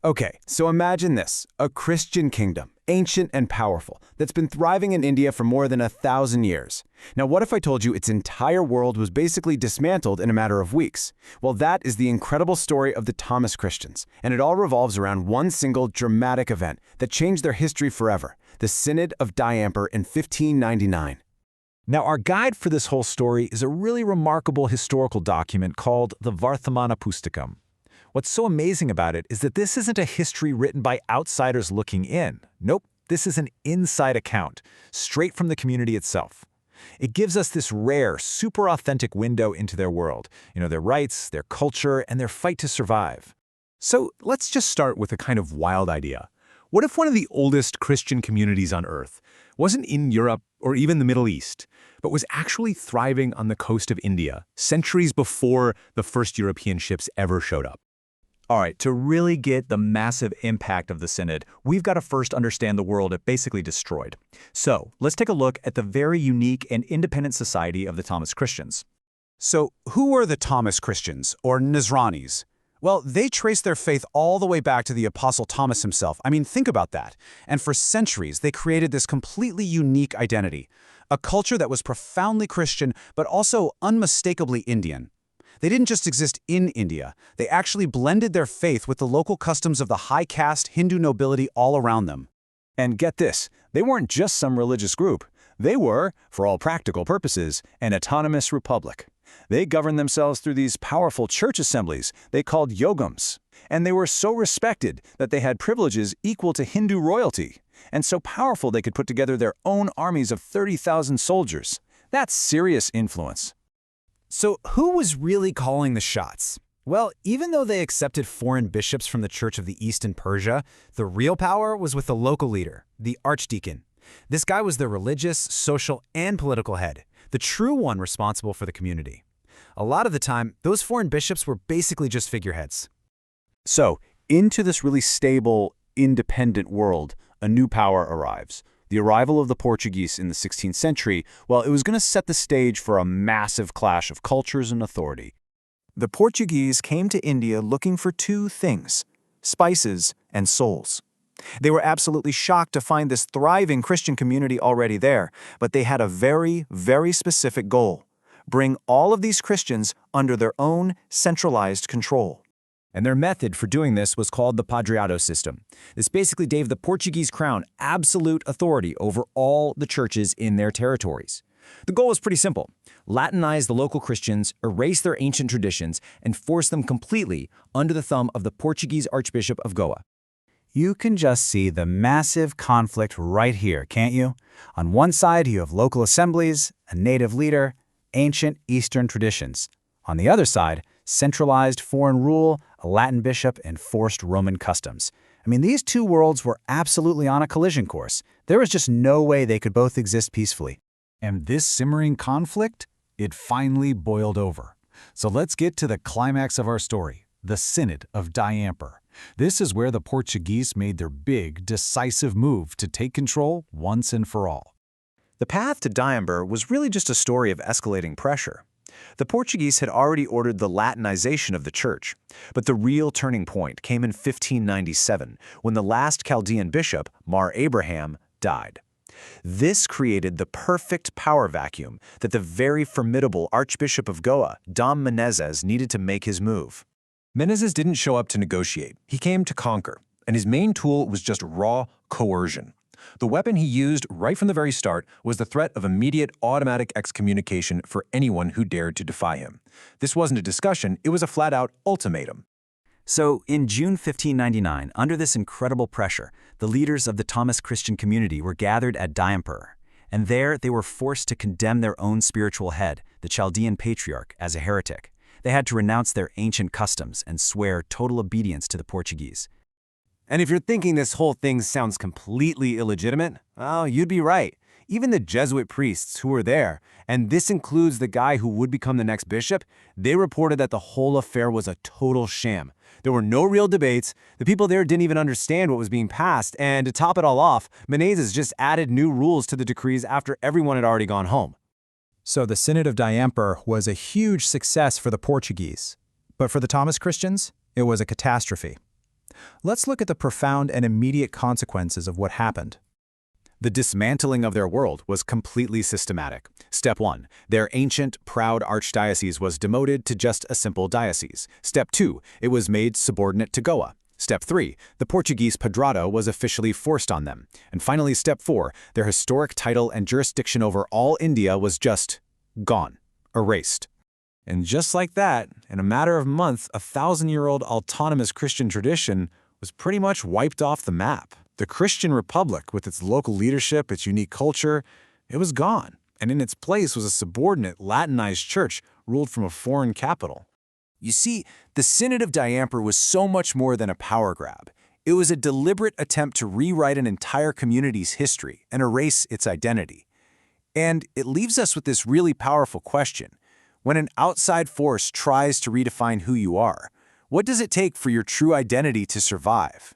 Okay, so imagine this, a Christian kingdom, ancient and powerful, that's been thriving in India for more than 1,000 years. Now, what if I told you its entire world was basically dismantled in a matter of weeks? Well, that is the incredible story of the Thomas Christians, and it all revolves around one single dramatic event that changed their history forever, the Synod of Diamper in 1599. Now, our guide for this whole story is a really remarkable historical document called the Varthamana Pustakam. What's so amazing about it is that this isn't a history written by outsiders looking in. Nope, this is an inside account, straight from the community itself. It gives us this rare, super authentic window into their world, their rights, their culture, and their fight to survive. So let's just start with a kind of wild idea. What if one of the oldest Christian communities on Earth wasn't in Europe or even the Middle East, but was actually thriving on the coast of India, centuries before the first European ships ever showed up? All right, to really get the massive impact of the Synod, we've got to first understand the world it basically destroyed. So let's take a look at the very unique and independent society of the Thomas Christians. So who were the Thomas Christians, or Nazranis? Well, they trace their faith all the way back to the Apostle Thomas himself. I mean, think about that. And for centuries, they created this completely unique identity, a culture that was profoundly Christian, but also unmistakably Indian. They didn't just exist in India. They actually blended their faith with the local customs of the high-caste Hindu nobility all around them. And get this, they weren't just some religious group. They were, for all practical purposes, an autonomous republic. They governed themselves through these powerful church assemblies they called yogams. And they were so respected that they had privileges equal to Hindu royalty, and so powerful they could put together their own armies of 30,000 soldiers. That's serious influence. So who was really calling the shots? Well, even though they accepted foreign bishops from the Church of the East in Persia, the real power was with the local leader, the archdeacon. This guy was their religious, social, and political head, the true one responsible for the community. A lot of the time, those foreign bishops were basically just figureheads. So, into this really stable, independent world, a new power arrives. The arrival of the Portuguese in the 16th century, well, it was going to set the stage for a massive clash of cultures and authority. The Portuguese came to India looking for two things: spices and souls. They were absolutely shocked to find this thriving Christian community already there, but they had a very, very specific goal: bring all of these Christians under their own centralized control. And their method for doing this was called the Padreado system. This basically gave the Portuguese crown absolute authority over all the churches in their territories. The goal was pretty simple: Latinize the local Christians, erase their ancient traditions, and force them completely under the thumb of the Portuguese Archbishop of Goa. You can just see the massive conflict right here, can't you? On one side, you have local assemblies, a native leader, ancient Eastern traditions. On the other side, centralized foreign rule, a Latin bishop, and forced Roman customs. I mean, these two worlds were absolutely on a collision course. There was just no way they could both exist peacefully. And this simmering conflict, it finally boiled over. So let's get to the climax of our story, the Synod of Diamper. This is where the Portuguese made their big, decisive move to take control once and for all. The path to Diamber was really just a story of escalating pressure. The Portuguese had already ordered the Latinization of the church, but the real turning point came in 1597, when the last Chaldean bishop, Mar Abraham, died. This created the perfect power vacuum that the very formidable Archbishop of Goa, Dom Menezes, needed to make his move. Menezes didn't show up to negotiate. He came to conquer, and his main tool was just raw coercion. The weapon he used right from the very start was the threat of immediate automatic excommunication for anyone who dared to defy him. This wasn't a discussion, it was a flat-out ultimatum. So, in June 1599, under this incredible pressure, the leaders of the Thomas Christian community were gathered at Diamper, and there they were forced to condemn their own spiritual head, the Chaldean patriarch, as a heretic. They had to renounce their ancient customs and swear total obedience to the Portuguese. And if you're thinking this whole thing sounds completely illegitimate, well, you'd be right. Even the Jesuit priests who were there, and this includes the guy who would become the next bishop, they reported that the whole affair was a total sham. There were no real debates, the people there didn't even understand what was being passed, and to top it all off, Menezes just added new rules to the decrees after everyone had already gone home. So the Synod of Diamper was a huge success for the Portuguese, but for the Thomas Christians, it was a catastrophe. Let's look at the profound and immediate consequences of what happened. The dismantling of their world was completely systematic. Step 1. Their ancient, proud archdiocese was demoted to just a simple diocese. Step 2. It was made subordinate to Goa. Step 3. The Portuguese Padrado was officially forced on them. And finally, Step 4. Their historic title and jurisdiction over all India was just gone, erased. And just like that, in a matter of months, a 1,000-year-old autonomous Christian tradition was pretty much wiped off the map. The Christian Republic, with its local leadership, its unique culture, it was gone. And in its place was a subordinate, Latinized church ruled from a foreign capital. You see, the Synod of Diamper was so much more than a power grab. It was a deliberate attempt to rewrite an entire community's history and erase its identity. And it leaves us with this really powerful question. When an outside force tries to redefine who you are, what does it take for your true identity to survive?